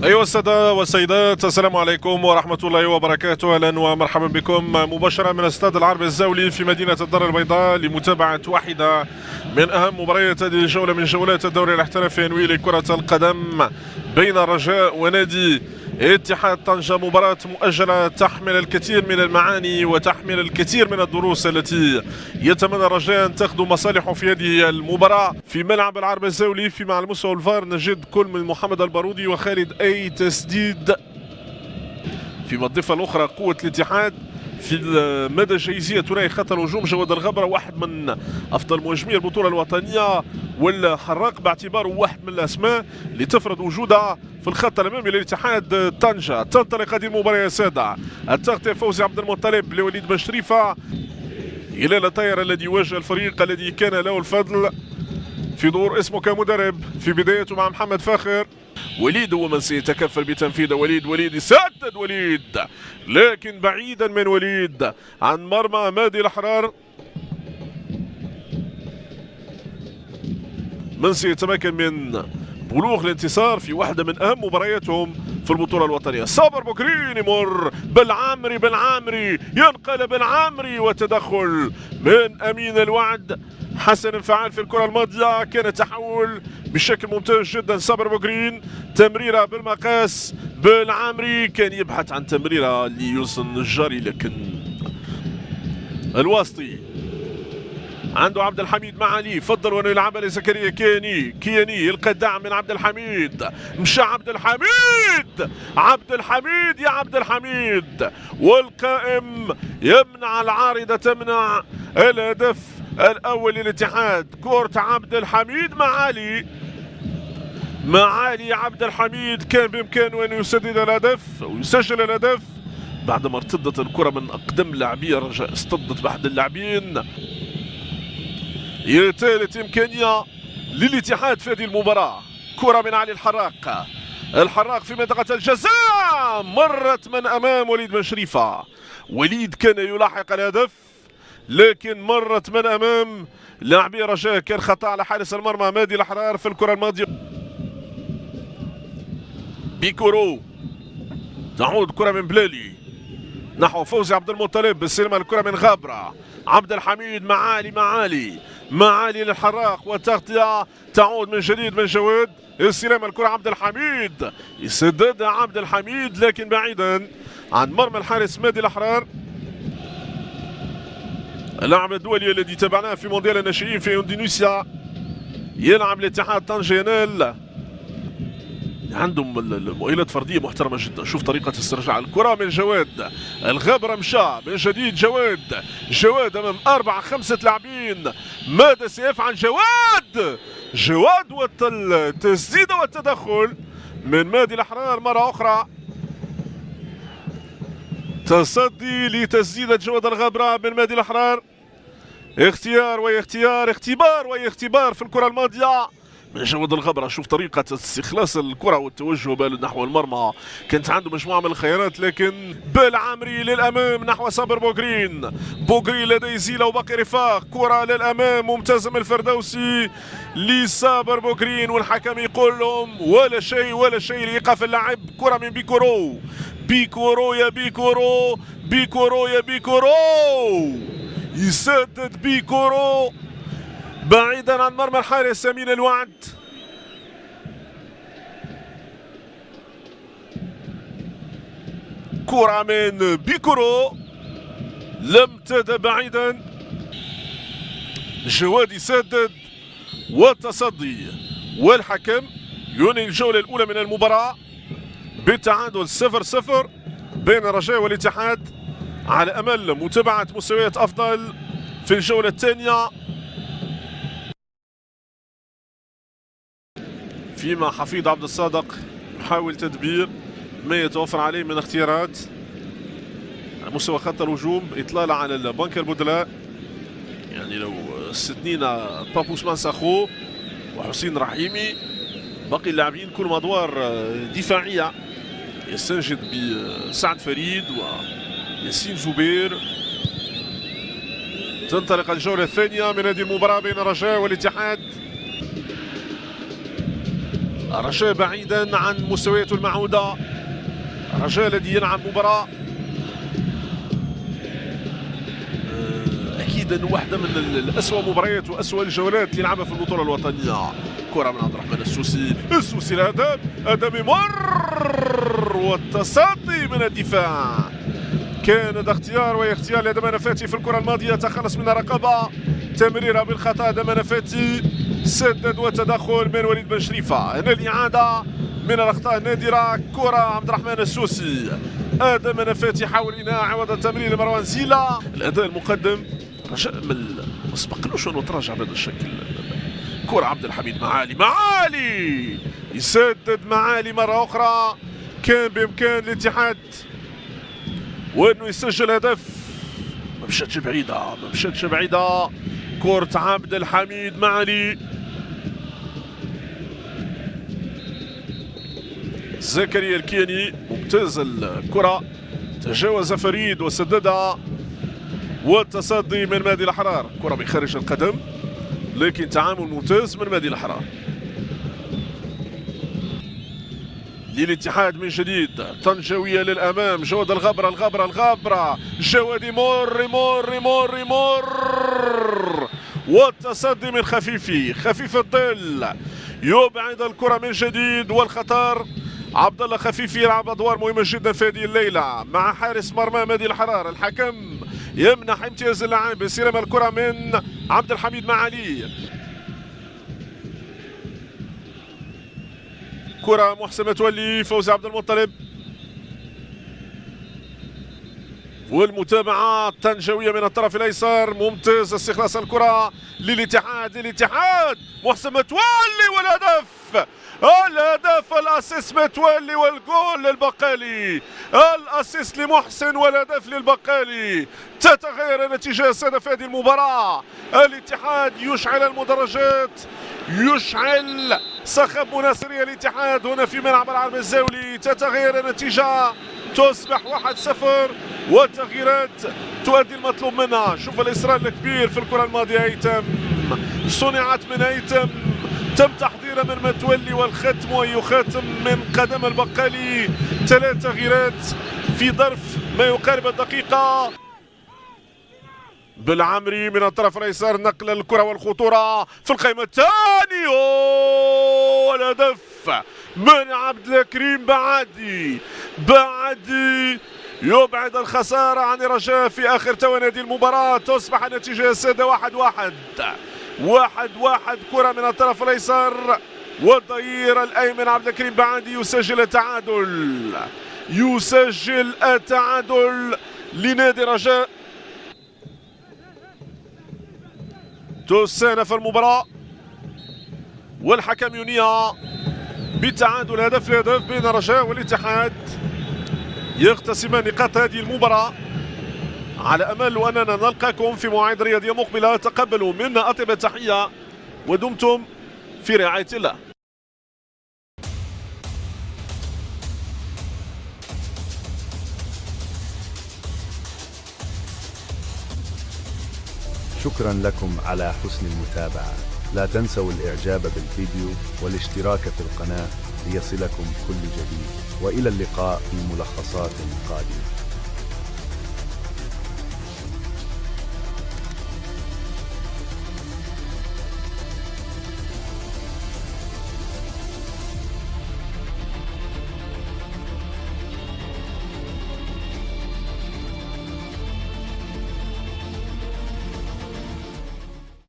أيها السادة والسيدات، السلام عليكم ورحمة الله وبركاته. أهلا ومرحبا بكم مباشرة من استاد العرب الزولي في مدينة الدار البيضاء لمتابعة واحدة من أهم مباريات هذه الجولة من جولات الدوري الاحترافي لكرة القدم بين الرجاء ونادي اتحاد طنجة. مباراة مؤجلة تحمل الكثير من المعاني وتحمل الكثير من الدروس التي يتمنى الرجاء أن تاخذ مصالحه في هذه المباراة. في ملعب العرب الزولي في مع المستوى الفار نجد كل من محمد البارودي وخالد أي تسديد. فيما الضفة الأخرى قوة الاتحاد في مدى جايزية ثنائي خط الهجوم جواد الغبرة، واحد من أفضل مهاجمي البطولة الوطنية، والحراق باعتباره واحد من الأسماء اللي تفرض وجودها في الخط الأمامي للاتحاد طنجة. تنطلق هذه المباراة يا سادة. التغطية فوزي عبد المطلب لوليد بن شريفة، هلال الطير الذي واجه الفريق الذي كان له الفضل في دور اسمه كمدرب في بدايته مع محمد فاخر. وليد هو من سيتكفل بتنفيذ وليد يسدد لكن بعيدا من وليد عن مرمى مادي الأحرار. من سيتمكن من بلوغ الانتصار في واحدة من أهم مبارياتهم في البطولة الوطنية. صابر بوكرين يمر بالعامري ينقلب العامري، وتدخل من أمين الوعد. حسن انفعال في الكرة الماضية، كان تحول بشكل ممتاز جدا. صابر بوكرين تمريرة بالمقاس بالعامري، كان يبحث عن تمريرة ليوصل النجاري لكن الواسطي عنده عبد الحميد مع علي، فضل انه يلعبها لزكريا كياني يلقى الدعم من عبد الحميد. مشى عبد الحميد والقائم يمنع العارضة، تمنع الهدف الأول للاتحاد. كورة عبد الحميد مع علي عبد الحميد كان بإمكانه أن يسدد الهدف أو يسجل الهدف بعدما ارتدت الكرة من أقدم لاعبي الرجاء، اصطدت بأحد اللاعبين. هي ثالث إمكانية للاتحاد في هذه المباراة. كرة من علي الحراق في منطقة الجزاء، مرت من أمام وليد بن شريفة. وليد كان يلاحق الهدف لكن مرت من أمام لاعبي الرجاء. كان خطأ على حارس المرمى مادي الأحرار في الكرة الماضية. بيكورو تعود كرة من بلالي نحو فوزي عبد المطلب، بالسلمة الكرة من غابرة. عبد الحميد مع علي للحراق، والتغطية تعود من جديد من جواد. استلام الكرة عبد الحميد، يسدد عبد الحميد لكن بعيدا عن مرمى الحارس مادي الأحرار. اللاعب الدولي الذي تابعناه في مونديال الناشئين في اندونيسيا يلعب لاتحاد طنجة، ينال عندهم المؤهلات فرديه محترمه جدا. شوف طريقه استرجاع الكره من جواد الغابره، مشى من جديد جواد امام 4-5 لاعبين. ماذا سيفعل جواد والتسديده والتدخل من مادي الاحرار مره اخرى. تصدي لتسديده جواد الغابره من مادي الاحرار. اختبار في الكره الماضيه من جواد الغبرة. شوف طريقة استخلاص الكرة والتوجه بال نحو المرمى، كانت عنده مجموعة من الخيارات لكن بالعمري للأمام نحو صابر بوغرين لديه زيلة وباقي رفاق. كرة للأمام ممتازة من الفردوسي لصابر بوغرين، والحكم يقول لهم ولا شيء لإيقاف اللاعب. كرة من بيكورو يسدد بيكورو بعيدا عن مرمى الحارس امين الوعد. كرة من بيكورو لم تذهب بعيدا. جواد يسدد والتصدي، والحكم ينهي الجولة الأولى من المباراة بالتعادل 0-0 بين الرجاء والاتحاد، على أمل متابعة مستويات أفضل في الجولة الثانية. فيما حفيظ عبد الصادق يحاول تدبير ما يتوفر عليه من اختيارات على مستوى خط الهجوم، إطلالة على البنك البدلاء. يعني لو استثنينا بابوس مانساخو وحسين رحيمي، باقي اللاعبين كلهم أدوار دفاعية، يستنجد بسعد فريد وياسين زبير. تنطلق الجولة الثانية من هذه المباراة بين الرجاء والاتحاد. رجاء بعيدا عن مستوياته المعهودة، رجاء الذي يلعب مباراة أكيد أنه واحدة من الأسوأ مباريات وأسوأ الجولات اللي لعبها في البطولة الوطنية. كرة من عبد الرحمن السوسي الهدف، هدف مر والتصدي من الدفاع. كان هذا اختيار واختيار لدى منافاتي في الكرة الماضية، تخلص من رقبة، تمريرها بالخطأ دى منافاتي، سدد وتدخل من وليد بن شريفة. هنا الإعادة من الأخطاء النادرة، كرة عبد الرحمن السوسي، أداء منافاتي حاول إنهاء عوض التمرير لمروان زيلا. الأداء المقدم رجاء ما سبقلوش أنه تراجع بهذا الشكل. كرة عبد الحميد معالي يسدد معالي مرة أخرى، كان بإمكان الاتحاد وأنه يسجل هدف. ما مشاتش بعيدة، كرة عبد الحميد معالي، زكريا الكياني ممتاز الكرة، تجاوز فريد وسددها والتصدي من مهدي الأحرار. كرة بخارج القدم لكن تعامل ممتاز من مهدي الأحرار. للاتحاد من جديد، طنجاوية للأمام، جواد الغبرة جواد يمر والتصدي من خفيف الظل يبعد الكرة من جديد والخطر. عبد الله خفيفي يلعب ادوار مهمه جدا في هذه الليله مع حارس مرمى مهدي الحرار. الحكم يمنح امتياز اللاعب باستلام الكره من عبد الحميد معالي. كره محسن متولي، فوزي عبد المطلب، والمتابعه الطنجاويه من الطرف الايسر. ممتاز استخلاص الكره للاتحاد محسن متولي والهدف الاسيست متولي والجول للبقالي، الاسيست لمحسن والهدف للبقالي. تتغير النتيجه السادة في هذه المباراه. الاتحاد يشعل المدرجات، يشعل صخب مناصري الاتحاد هنا في ملعب العرب الزاولي. تتغير النتيجه، تصبح 1-0 والتغييرات تؤدي المطلوب منها. شوف الاصرار الكبير في الكره الماضيه، هيثم صنعت من هيثم، تم تحضيرها من متولي والختم ويخاتم من قدم البقالي. 3 تغييرات في ظرف ما يقارب الدقيقة. بالعمري من الطرف الايسر، نقل الكرة والخطورة في القائمة الثاني، والهدف من عبد الكريم بعدي يبعد الخسارة عن الرجاء في آخر ثواني هذه المباراة. تصبح النتيجة السادة 1-1. كرة من الطرف الايسر والظهير الايمن عبد الكريم بعدي يسجل التعادل لنادي الرجاء. تستأنف المباراة والحكم ينهيها بالتعادل هدف لهدف بين الرجاء والاتحاد، يقتسمان نقاط هذه المباراة. على امل اننا نلقاكم في مواعيد رياضيه مقبله. تقبلوا منا اطيب التحيه ودمتم في رعايه الله. شكرا لكم على حسن المتابعة. لا تنسوا الاعجاب بالفيديو والاشتراك في القناة ليصلكم كل جديد، والى اللقاء في ملخصات قادمة.